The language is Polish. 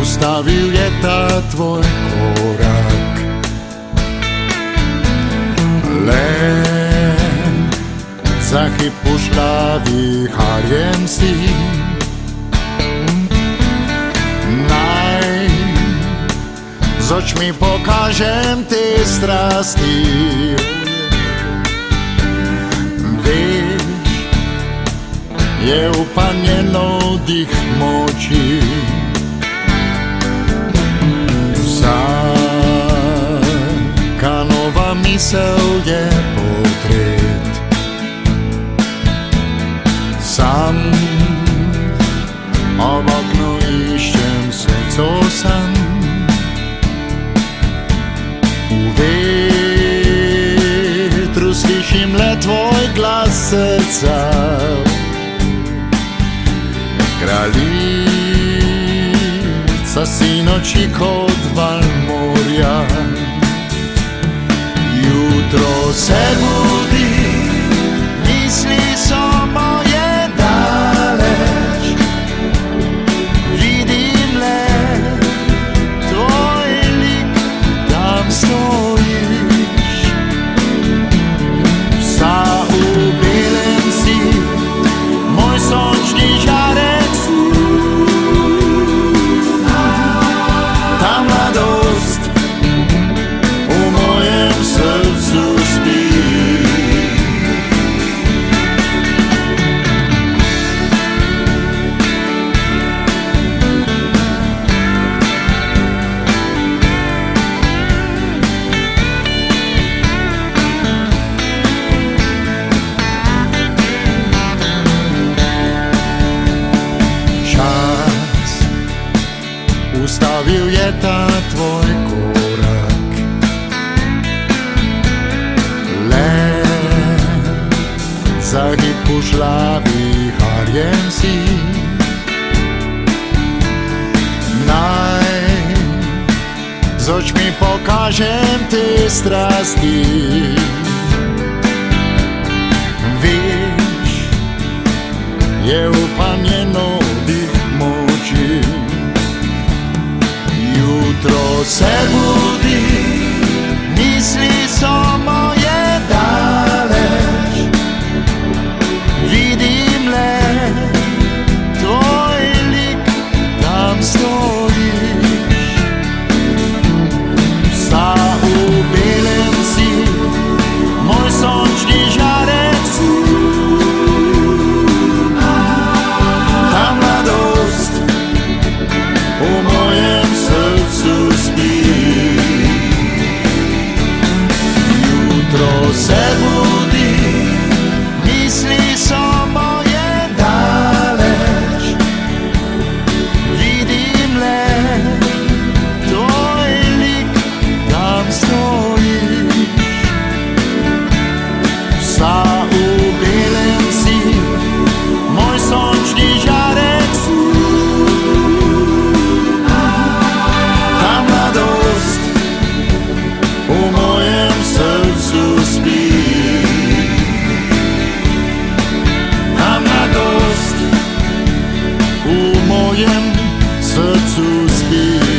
Ustavil je ta tvoj korak, len za chyb pušľavý hariem si. Naj s očmi pokážem ty strasti. Vieš, je upanenou dých močí. Kanova mysel je potret. Sam ob okno iščem srco san. U vetru slyším le tvoj glas srca. Kraljica si noći kod val morja. Jutro se budi, misli so moje daleč. Vidim le tvoj lik, tam stojiš. Vsa u belem si, moj sončni žarek si. Ta mladost u mojem srcu spi. Čas ustavil je ta tvoj korak, za chyb pušľavý hariem si. Naj s očmi pokážem ty strasti. Vieš, je upanenou dých močí. Jutro se budi, misli so moje daleč. Vidim le tvoj lik, tam stojiš. Vsa u belem si, moj sončni žarek si. Ta mladost u mojem srcu spi. Jutro se budi, misli so moje daleč. Vidim le tvoj lik, tam stojiš. Vsa u belem si, moj sončni žarek si. Ta mladost u mojem srcu spi. U mojem srcu spi.